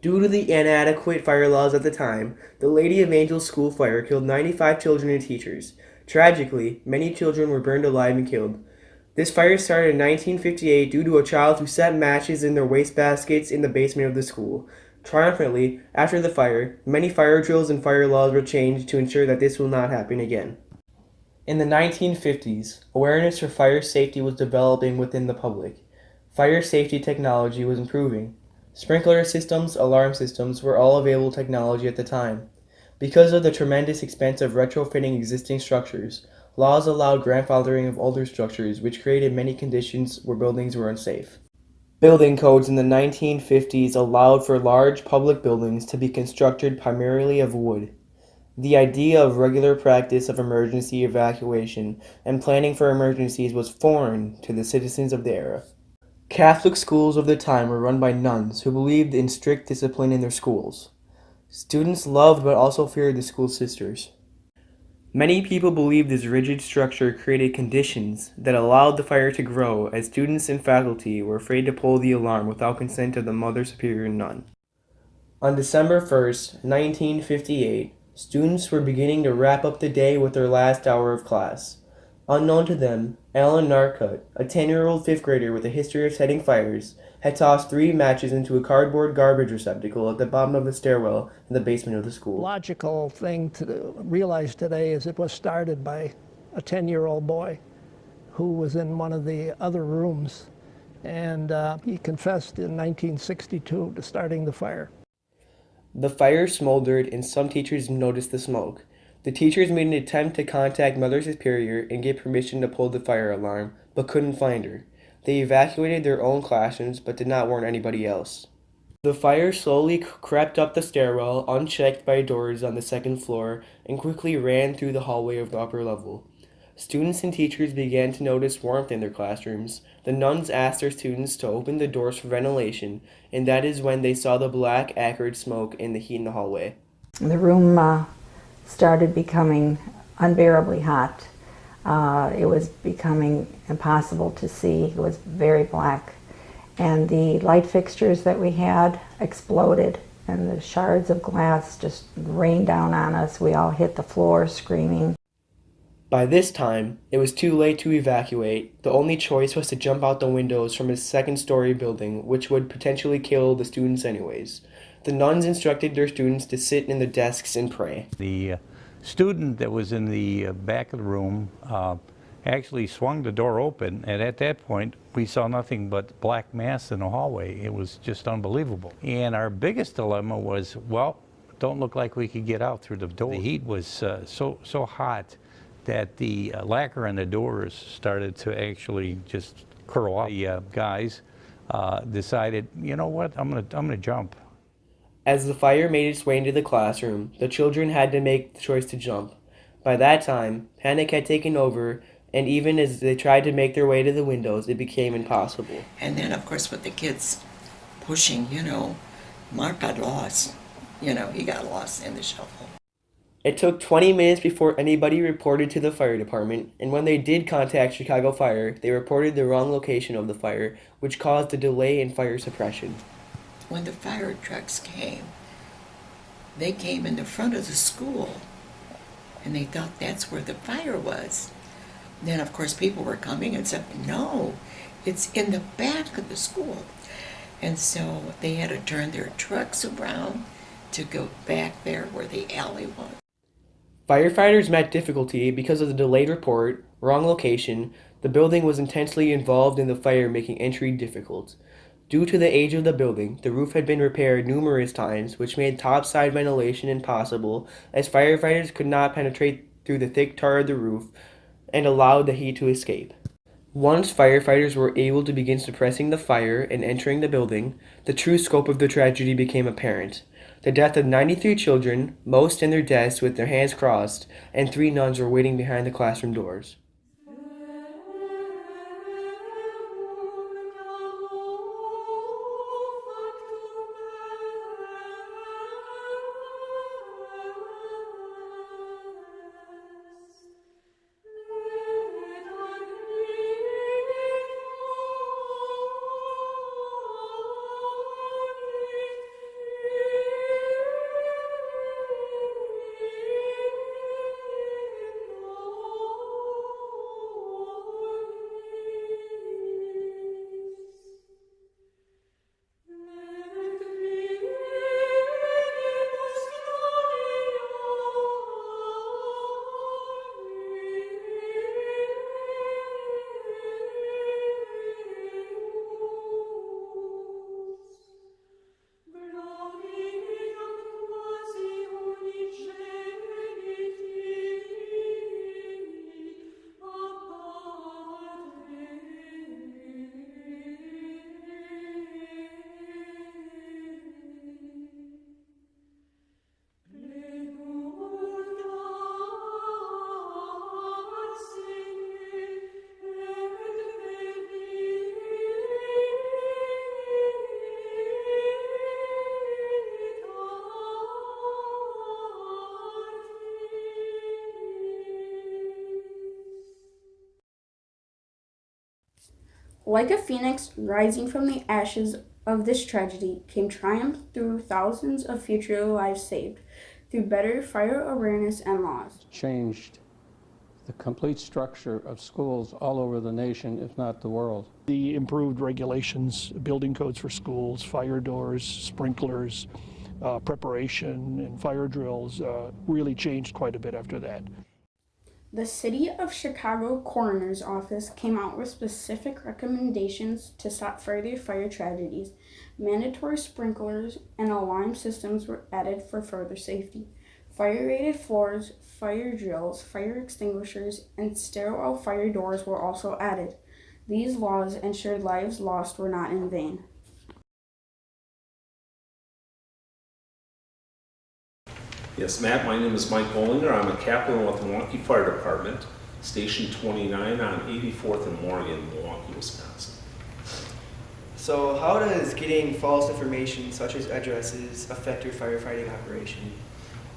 Due to the inadequate fire laws at the time, the Lady of Angels school fire killed 95 children and teachers. Tragically, many children were burned alive and killed. This fire started in 1958 due to a child who set matches in their wastebaskets in the basement of the school. Triumphantly, after the fire, many fire drills and fire laws were changed to ensure that this will not happen again. In the 1950s, awareness for fire safety was developing within the public. Fire safety technology was improving. Sprinkler systems, alarm systems were all available technology at the time. Because of the tremendous expense of retrofitting existing structures, laws allowed grandfathering of older structures, which created many conditions where buildings were unsafe. Building codes in the 1950s allowed for large public buildings to be constructed primarily of wood. The idea of regular practice of emergency evacuation and planning for emergencies was foreign to the citizens of the era. Catholic schools of the time were run by nuns who believed in strict discipline in their schools. Students loved but also feared the school sisters. Many people believed this rigid structure created conditions that allowed the fire to grow, as students and faculty were afraid to pull the alarm without consent of the Mother Superior nun. On December 1st, 1958, students were beginning to wrap up the day with their last hour of class. Unknown to them, Alan Narcutt, a 10-year-old fifth grader with a history of setting fires, had tossed 3 matches into a cardboard garbage receptacle at the bottom of the stairwell in the basement of the school. Logical thing to realize today is it was started by a 10-year-old boy who was in one of the other rooms, and he confessed in 1962 to starting the fire. The fire smoldered and some teachers noticed the smoke. The teachers made an attempt to contact Mother Superior and get permission to pull the fire alarm, but couldn't find her. They evacuated their own classrooms but did not warn anybody else. The fire slowly crept up the stairwell, unchecked by doors on the second floor, and quickly ran through the hallway of the upper level. Students and teachers began to notice warmth in their classrooms. The nuns asked their students to open the doors for ventilation, and that is when they saw the black, acrid smoke and the heat in the hallway. The room started becoming unbearably hot. It was becoming impossible to see. It was very black. And the light fixtures that we had exploded, and the shards of glass just rained down on us. We all hit the floor screaming. By this time, it was too late to evacuate. The only choice was to jump out the windows from a second-story building, which would potentially kill the students anyways. The nuns instructed their students to sit in the desks and pray. The student that was in the back of the room actually swung the door open, and at that point we saw nothing but black mass in the hallway. It was just unbelievable. And our biggest dilemma was, well, don't look like we could get out through the door. The heat was so hot that the lacquer on the doors started to actually just curl up. The guys decided, you know what, I'm gonna jump. As the fire made its way into the classroom, the children had to make the choice to jump. By that time, panic had taken over, and even as they tried to make their way to the windows, it became impossible. And then, of course, with the kids pushing, Mark got lost. He got lost in the shuffle. It took 20 minutes before anybody reported to the fire department, and when they did contact Chicago Fire, they reported the wrong location of the fire, which caused a delay in fire suppression. When the fire trucks came, they came in the front of the school, and they thought that's where the fire was. Then, of course, people were coming and said, no, it's in the back of the school. And so they had to turn their trucks around to go back there where the alley was. Firefighters met difficulty because of the delayed report, wrong location. The building was intensely involved in the fire, making entry difficult. Due to the age of the building, the roof had been repaired numerous times, which made topside ventilation impossible, as firefighters could not penetrate through the thick tar of the roof and allowed the heat to escape. Once firefighters were able to begin suppressing the fire and entering the building, the true scope of the tragedy became apparent. The death of 93 children, most in their desks with their hands crossed, and 3 nuns were waiting behind the classroom doors. Like a phoenix rising from the ashes of this tragedy came triumph through thousands of future lives saved through better fire awareness and laws. Changed the complete structure of schools all over the nation, if not the world. The improved regulations, building codes for schools, fire doors, sprinklers, preparation, and fire drills really changed quite a bit after that. The City of Chicago Coroner's Office came out with specific recommendations to stop further fire tragedies. Mandatory sprinklers and alarm systems were added for further safety. Fire-rated floors, fire drills, fire extinguishers, and stairwell fire doors were also added. These laws ensured lives lost were not in vain. Yes, Matt, my name is Mike Bollinger. I'm a captain with the Milwaukee Fire Department, Station 29 on 84th and Morgan, Milwaukee, Wisconsin. So how does getting false information such as addresses affect your firefighting operation?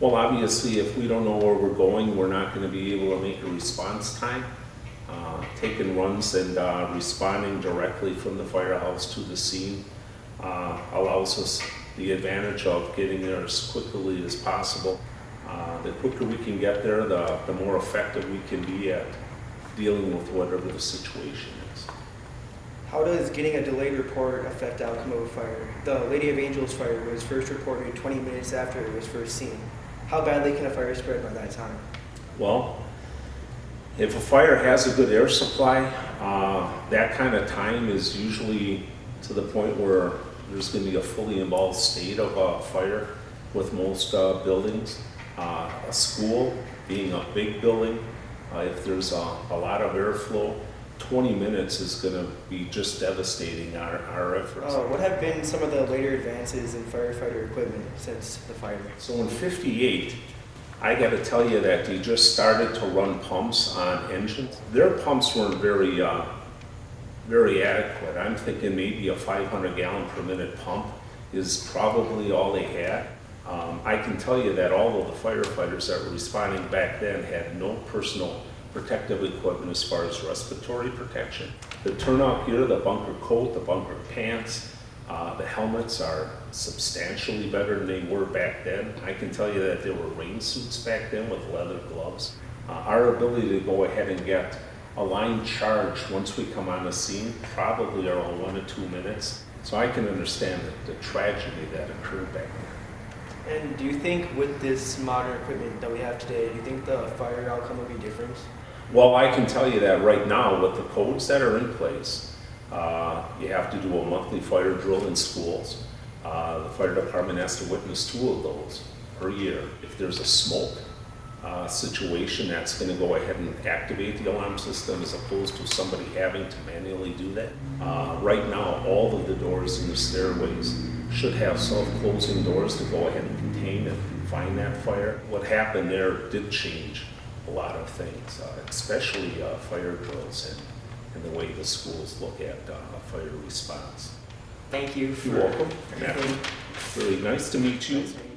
Well, obviously, if we don't know where we're going, we're not going to be able to make a response time. Taking runs and responding directly from the firehouse to the scene allows us the advantage of getting there as quickly as possible. The quicker we can get there, the more effective we can be at dealing with whatever the situation is. How does getting a delayed report affect the outcome of a fire? The Lady of Angels fire was first reported 20 minutes after it was first seen. How badly can a fire spread by that time? Well, if a fire has a good air supply, that kind of time is usually to the point where there's going to be a fully involved state of a fire with most buildings. A school being a big building, if there's a lot of airflow, 20 minutes is going to be just devastating our efforts. What have been some of the later advances in firefighter equipment since the fire? So in '58, I got to tell you that they just started to run pumps on engines. Their pumps weren't very adequate. I'm thinking maybe a 500 gallon per minute pump is probably all they had. I can tell you that all of the firefighters that were responding back then had no personal protective equipment as far as respiratory protection. The turnout gear, the bunker coat, the bunker pants, the helmets are substantially better than they were back then. I can tell you that there were rain suits back then with leather gloves. Our ability to go ahead and get a line charge once we come on the scene probably around 1 to 2 minutes. So I can understand the tragedy that occurred back then. And do you think with this modern equipment that we have today, do you think the fire outcome will be different? Well, I can tell you that right now with the codes that are in place, you have to do a monthly fire drill in schools. The fire department has to witness 2 of those per year. If there's a smoke situation, that's going to go ahead and activate the alarm system as opposed to somebody having to manually do that. Right now, all of the doors in the stairways should have self-closing doors to go ahead and contain and confine that fire. What happened there did change a lot of things, especially fire drills and the way the schools look at fire response. Thank you for You're welcome. everything. Really nice to meet you. Nice to meet you.